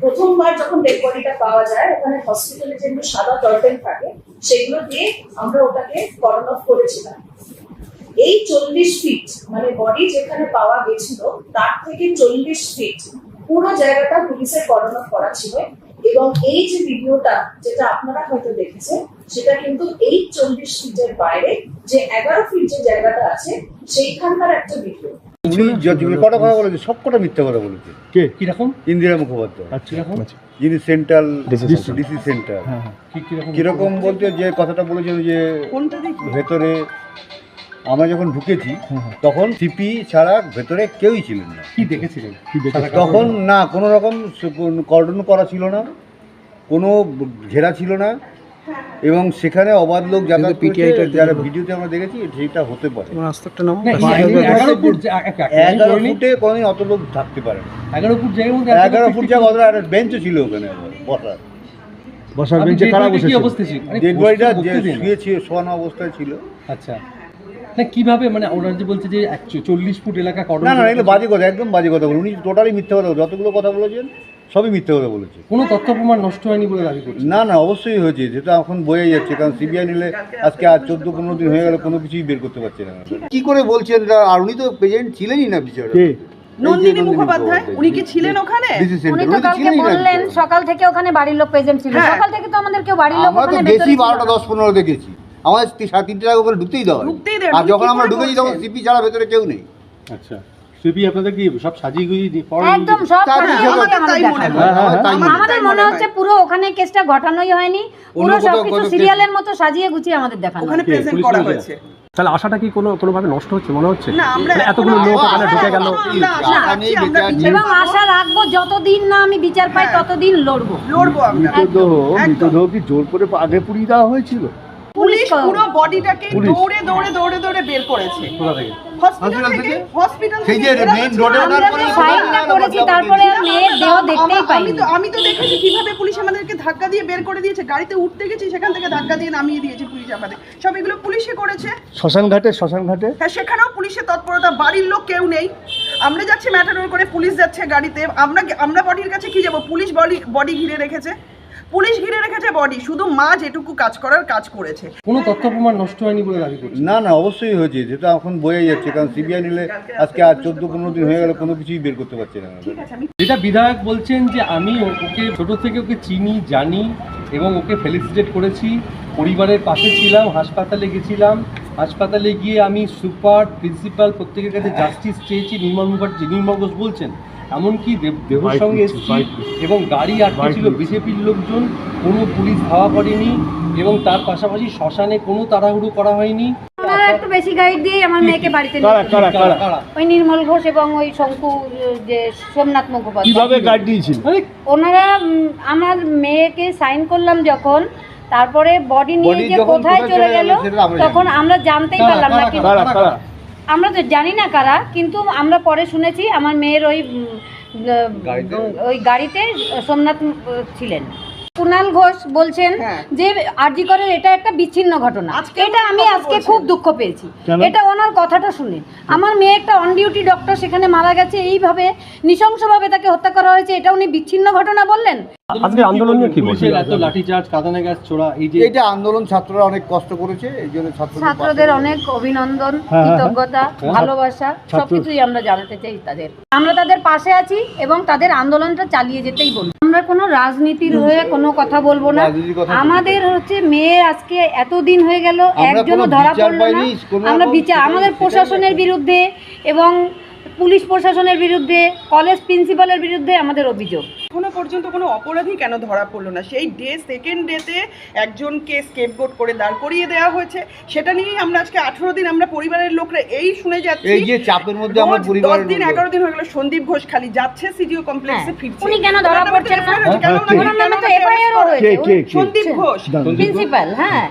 প্রথমবার যখন ডেড বডিটা পাওয়া যায় ওখানে হসপিটালে যেগুলো সাদা কার্টেন থাকে সেগুলো দিয়ে আমরা ওটাকে কর্ডন অফ করেছিলাম। এই 40 ফিট মানে বডি যেখানে পাওয়া গেছিল তার থেকে 40 ফিট পুরো জায়গাটা পুলিশের কর্ডন অফ করা ছিল। এবং এই যে ভিডিওটা যেটা আপনারা হয়তো দেখেছেন সেটা কিন্তু এই 40 ফিটের বাইরে যে 11 ফিট যে জায়গাটা আছে সেইখানকার একটা ভিডিও। কটা কথা বলেছে, সব কটা মিথ্যা কথা বলেছে। কে কিরকম? ইন্দিরা মুখোপাধ্যায়, আচ্ছা যিনি সেন্ট্রাল ডিসি সেন্টার। কিরকম বলতে যে কথাটা বলেছেন যে ভেতরে আমরা যখন ঢুকেছি তখন সিপি ছাড়া ভেতরে কেউই ছিলেন না। কি দেখেছিলেন? তখন না কোনো রকম কর্ডন করা ছিল না, কোনো ঘেরা ছিল না, এবং সেখানে অবাধ লোক যাতায়াত করছে। যারা ভিডিওতে আমরা দেখেছি সেটা হতে পারে। 11 ফুটে কোনোদিন অত লোক থাকতে পারে না। 11 ফুট জায়গার মধ্যে 11 ফুট জায়গা অত একটা বেঞ্চও ছিল ওখানে বসার বেঞ্চে কারা বসেছিল? কি অবস্থা ছিল? ডেড বডিটা শুয়ে শোয়ানো অবস্থায় ছিল। আচ্ছা, না কিভাবে মানে ওরা যে বলছে যে 40 ফুট এলাকা কর্ডন? না এগুলো বাজে কথা, একদম বাজে কথা বলে। উনি টোটালি মিথ্যা কথা, যতগুলো কথা বলেছেন সবই মিথ্যা কথা বলেছে। কোনো তথ্য প্রমাণ নষ্ট হয়নি বলে দাবি করছে? না অবশ্যই হয়েছে, যেটা এখন বোঝা যাচ্ছে। কারণ সিবিআই নিলে আজকে আর 14-15 দিন হয়ে গেল, কোনো কিছুই বের করতে পারছে না। কি করে বলছেন? আর উনি তো প্রেজেন্ট ছিলেনই না বিচারে। নন্দিনী মুখোপাধ্যায় উনি কি ছিলেন ওখানে? উনি তো কালকে বললেন সকাল থেকে ওখানে বাড়ির লোক প্রেজেন্ট ছিল। সকাল থেকে তো আমাদের কেউ বাড়ির লোক ওখানে বেশি 12টা 10-15 দেখেছি। আমাদের 3:30 আগে ওখানে ঢুকতেই দেওয়া। আর যখন আমরা ঢুকেছি তখন সিপি ছাড়া ভেতরে কেউ নেই। আচ্ছা, সিপি আপনাদের কি সব সাজিয়ে গুজিয়ে একদম সব আমাদের মনে হচ্ছে পুরো ওখানে কেসটা ঘটানোই হয়নি, পুরো সবকিছু সিরিয়ালের মতো সাজিয়ে গুছিয়ে আমাদের দেখানো ওখানে প্রেজেন্ট করা হয়েছে। তাহলে আশাটা কি কোনোভাবে নষ্ট হচ্ছে মনে হচ্ছে? না, আমরা এতগুলো লোক ওখানে ঢুকে গেল। এবং আশা রাখবো যতদিন না আমি বিচার পাই ততদিন লড়বো আমরা। মৃতদেহ কি জোর করে আগে পুড়িয়ে দেওয়া হয়েছিল? পুলিশ পুরো বডিটাকে দৌড়ে বের করেছে হসপিটাল থেকে। সেই যে মেইন রোডে ওঠার পরে সাইডটা করেছি, তারপরে আর মেয়ের দেহ দেখতেই পাইনি। আমি তো দেখেছি কিভাবে পুলিশ আমাদেরকে ধাক্কা দিয়ে বের করে দিয়েছে। গাড়িতে উঠতে গেছি, সেখান থেকে ধাক্কা দিয়ে নামিয়ে দিয়েছে পুলিশ আমাদের। সব এগুলো পুলিশে করেছে। শ্মশান ঘাটে হ্যাঁ, সেখানেও পুলিশের তৎপরতা। বাড়ির লোক কেউ নেই। আমরা যাচ্ছি ম্যাটাডোর করে, পুলিশ যাচ্ছে গাড়িতে। আমরা বডির কাছে কি যাবো? পুলিশ বডি ঘিরে রেখেছে, বডি। শুধু মা যেটুকু কাজ করার কাজ করেছে। কোনো তথ্য প্রমাণ নষ্ট হয়নি বলে দাবি করছে? না অবশ্যই হয়েছে, যেটা এখন বোঝা যাচ্ছে। কারণ সিবিআই নিলে আজকে আর 14-15 দিন হয়ে গেল, কোনো কিছুই বের করতে পারছে না। যেটা বিধায়ক বলছেন যে আমি ওকে ছোট থেকে ওকে চিনি, জানি এবং ওকে ফেলিসিটেট করেছি, পরিবারের পাশে ছিলাম, হাসপাতালে গেছিলাম, হাসপাতালে গিয়ে আমি সুপার প্রিন্সিপাল প্রত্যেকের কাছে জাস্টিস চেয়েছি। নির্মল ঘোষ বলছেন এমনকি দেহর সঙ্গে এসেছি এবং গাড়ি আটকে ছিল বিজেপির লোকজন, কোনো পুলিশ ধাওয়া করেনি এবং তার পাশাপাশি শ্মশানে কোনো তাড়াহুড়ো করা হয়নি। আমরা একটু বেশি গাইড দিয়ে আমার মেয়েকে বাড়িতে ওই নির্মল ঘোষ এবং ওই শঙ্কু যে সোমনাথ মুখোপাধ্যায় কিভাবে গাইড দিয়েছিল ওনারা। আমার মেয়েকে সাইন করলাম যখন, তারপরে বডি নিয়ে যে কোথায় চলে গেল তখন আমরা জানতেই পারলাম না। কিন্তু আমরা তো জানি না কারা, কিন্তু আমরা পরে শুনেছি আমার মেয়ের ওই গাড়িতে সোমনাথ ছিলেন। কুণাল ঘোষ বলছেন যে আরজি করের এটা একটা বিচ্ছিন্ন ঘটনা। এটা আমি আজকে খুব দুঃখ পেয়েছি এটা ওনার কথাটা শুনে। আমার মেয়ে একটা অন ডিউটি ডক্টর, সেখানে মারা গেছে, এইভাবে নৃশংসভাবে তাকে হত্যা করা হয়েছে, এটা উনি বিচ্ছিন্ন ঘটনা বললেন। আজকে আন্দোলন নিয়ে কি বলছেন? এত লাঠিচার্জ, কাঁদানে গ্যাস ছোড়া, এই যে এটা আন্দোলন ছাত্ররা অনেক কষ্ট করেছে, এই জন্য ছাত্রদের অনেক অভিনন্দন, কৃতজ্ঞতা, ভালোবাসা সবকিছুই আমরা জানাতে চাই তাদের। আমরা তাদের পাশে আছি এবং তাদের আন্দোলনটা চালিয়ে যেতেই বলবো। আমরা কোনো রাজনীতির হয়ে কোনো কথা বলবো না। আমাদের হচ্ছে মেয়ে আজকে এতদিন হয়ে গেল একজনও ধরা পড়লো না। আমরা বিচার আমাদের প্রশাসনের বিরুদ্ধে এবং পুলিশ প্রশাসনের বিরুদ্ধে, কলেজ প্রিন্সিপালের বিরুদ্ধে আমাদের অভিযোগ। এখনো পর্যন্ত কোনো অপরাধী কেন ধরা পড়লো না? সেই সেকেন্ড ডেতে একজনকে স্কেপগোট করে দাঁড় করিয়ে দেওয়া হয়েছে। সেটা নিয়েই আমরা আজকে 18 দিন আমরা পরিবারের লোকরা এই শুনে যাচ্ছি। এই যে চাপের মধ্যে আমরা পরিবারের 10 দিন 11 দিন হয়ে গেল। সন্দীপ ঘোষ খালি যাচ্ছে সিডিও কমপ্লেক্সে ফিরছে। উনি কেন ধরা পড়ছেন না? ওনার নামে তো এফআইআর রয়েছে। সন্দীপ ঘোষ প্রিন্সিপাল। হ্যাঁ